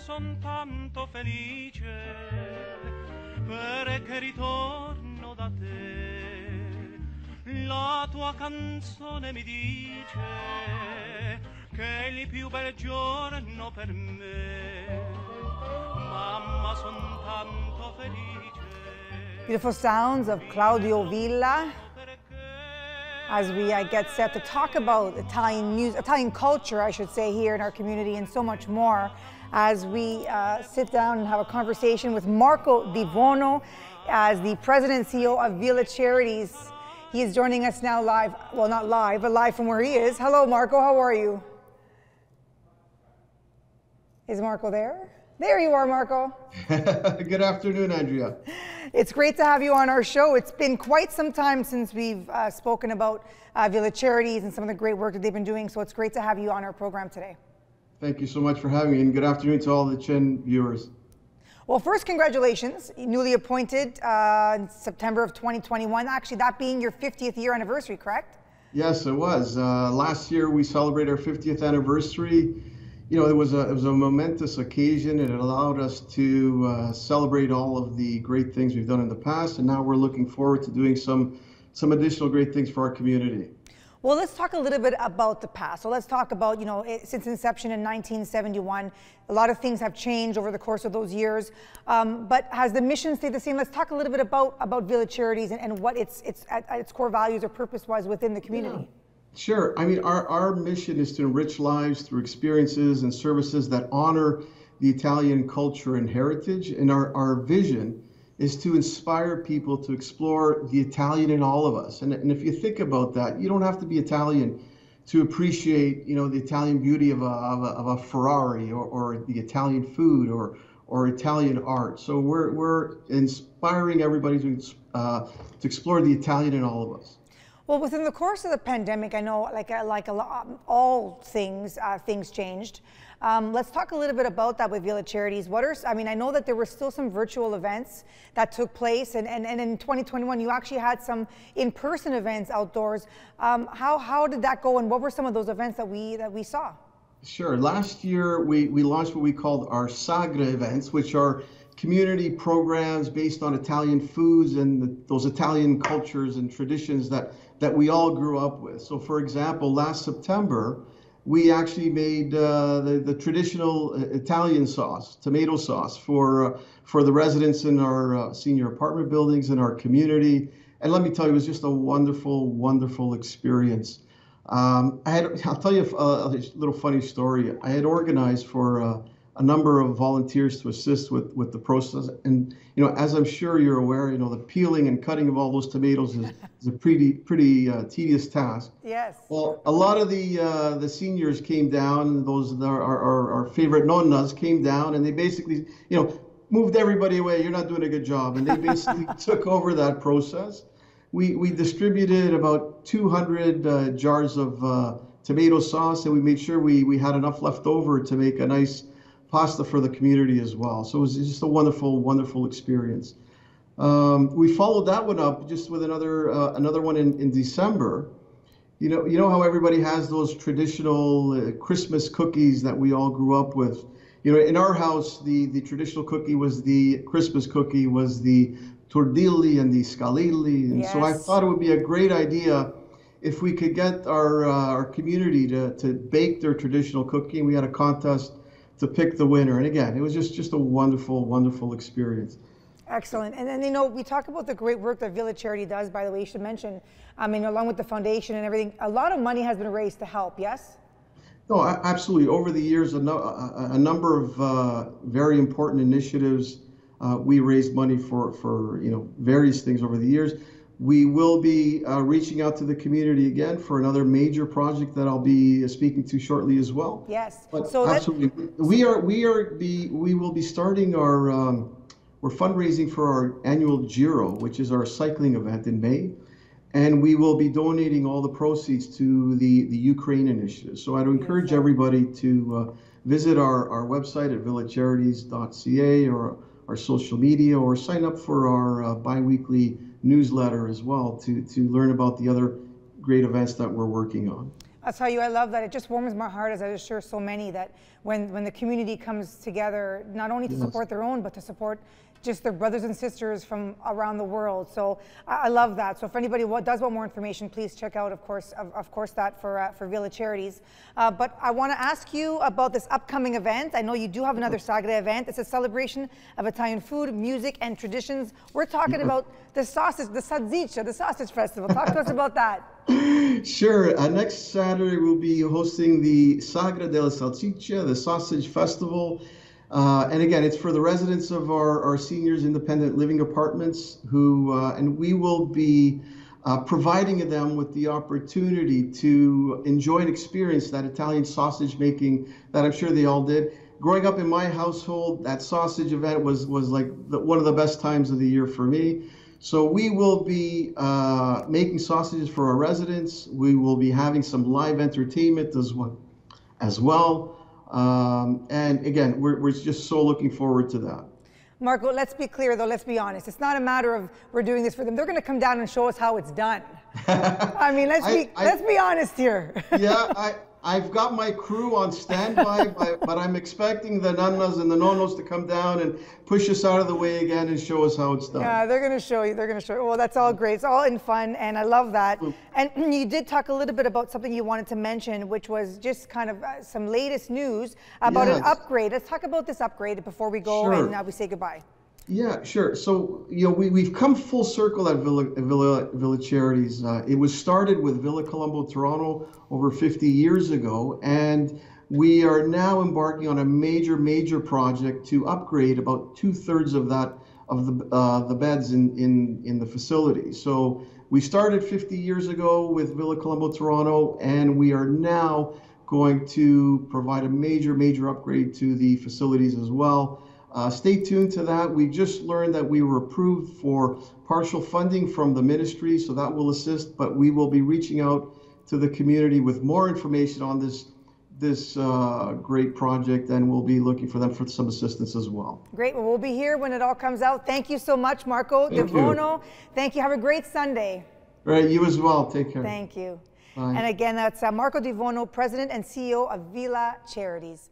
son tanto felice perché ritorno da te. La tua canzone mi dice che è il più bel giorno per me. Mamma, son tanto felice. Beautiful sounds of Claudio Villa as we get set to talk about Italian music, Italian culture, I should say, here in our community, and so much more, as we sit down and have a conversation with Marco DeVuono as the president and CEO of Villa Charities. He is joining us now live, well, not live, but live from where he is. Hello, Marco, how are you? Is Marco there? There you are, Marco. Good afternoon, Andrea. It's great to have you on our show. It's been quite some time since we've spoken about Villa Charities and some of the great work that they've been doing, so it's great to have you on our program today. Thank you so much for having me, and good afternoon to all the Chin viewers. Well, first, congratulations. Newly appointed in September of 2021, actually that being your 50th year anniversary, correct? Yes, it was. Last year we celebrated our 50th anniversary. You know, it was a momentous occasion, and it allowed us to celebrate all of the great things we've done in the past, and now we're looking forward to doing some additional great things for our community. Well, let's talk a little bit about the past. So let's talk about, you know, since inception in 1971, a lot of things have changed over the course of those years, but has the mission stayed the same? Let's talk a little bit about Villa Charities and what its core values or purpose was within the community. Yeah. Sure. I mean, our mission is to enrich lives through experiences and services that honor the Italian culture and heritage. And our vision is to inspire people to explore the Italian in all of us. And if you think about that, you don't have to be Italian to appreciate, you know, the Italian beauty of a Ferrari or the Italian food or Italian art. So we're inspiring everybody to explore the Italian in all of us. Well, within the course of the pandemic, I know, all things, things changed. Let's talk a little bit about that with Villa Charities. I mean, I know that there were still some virtual events that took place, and in 2021, you actually had some in-person events outdoors. How did that go, and what were some of those events that we saw? Sure. Last year, we launched what we called our Sagra events, which are community programs based on Italian foods and those Italian cultures and traditions that we all grew up with. So, for example, last September, we actually made the traditional Italian sauce, tomato sauce, for the residents in our senior apartment buildings in our community. And let me tell you, it was just a wonderful, wonderful experience. I'll tell you a little funny story. I had organized for a number of volunteers to assist with the process. And, you know, as I'm sure you're aware, you know, the peeling and cutting of all those tomatoes is a pretty tedious task. Yes. Well, a lot of the seniors came down, our favorite nonnas came down, and they basically, you know, moved everybody away. You're not doing a good job. And they basically took over that process. We distributed about 200 jars of tomato sauce, and we made sure we had enough left over to make a nice pasta for the community as well. So it was just a wonderful, wonderful experience. We followed that one up just with another one in December. You know how everybody has those traditional Christmas cookies that we all grew up with. You know, in our house, the traditional cookie was the Christmas cookie was the tortilli and the scalilli. And yes. So I thought it would be a great idea if we could get our community to bake their traditional cookie. We had a contest to pick the winner. And again, it was just a wonderful, wonderful experience. Excellent. And then, you know, we talk about the great work that Villa Charity does, by the way, you should mention, I mean, along with the foundation and everything, a lot of money has been raised to help, yes? No, absolutely. Over the years, a number of very important initiatives, we raised money for you know, various things over the years. We will be reaching out to the community again for another major project that I'll be speaking to shortly as well. Yes. But so absolutely, we will be starting our we're fundraising for our annual Giro, which is our cycling event in May, and we will be donating all the proceeds to the Ukraine initiative. So I'd encourage everybody to visit our website at villacharities.ca or our social media, or sign up for our bi-weekly newsletter as well to learn about the other great events that we're working on. I'll tell you, I love that. It just warms my heart, as I'm sure so many, that when the community comes together, not only to support their own, but to support just their brothers and sisters from around the world. So I love that. So if anybody does want more information, please check out, of course, that for Villa Charities. But I want to ask you about this upcoming event. I know you do have another Sagre event. It's a celebration of Italian food, music, and traditions. We're talking about the sausage, the salsiccia, the sausage festival. Talk to us about that. Sure. Next Saturday, we'll be hosting the Sagre della Salsiccia, the Sausage Festival. And again, it's for the residents of our seniors' independent living apartments and we will be providing them with the opportunity to enjoy and experience that Italian sausage making that I'm sure they all did. Growing up in my household, that sausage event was like one of the best times of the year for me. So we will be making sausages for our residents. We will be having some live entertainment as well. And again, we're just so looking forward to that. Marco, let's be clear though, let's be honest. It's not a matter of we're doing this for them. They're going to come down and show us how it's done. I mean, let's be honest here. Yeah, I've got my crew on standby, but I'm expecting the nannas and the nonos to come down and push us out of the way again and show us how it's done. Yeah, they're going to show you. They're going to show you. Well, that's all great. It's all in fun, and I love that. And you did talk a little bit about something you wanted to mention, which was just kind of some latest news about an upgrade. Let's talk about this upgrade before we go and we say goodbye. Yeah, sure. So, we've come full circle at Villa Charities. It was started with Villa Colombo Toronto over 50 years ago, and we are now embarking on a major project to upgrade about 2/3 of the beds in the facility. So we started 50 years ago with Villa Colombo Toronto, and we are now going to provide a major upgrade to the facilities as well. Stay tuned to that. We just learned that we were approved for partial funding from the ministry, so that will assist, but we will be reaching out to the community with more information on this great project, and we'll be looking for them for some assistance as well. Great. Well, we'll be here when it all comes out. Thank you so much, Marco DeVuono. Thank you. Have a great Sunday. Right. You as well. Take care. Thank you. Bye. And again, that's Marco DeVuono, President and CEO of Villa Charities.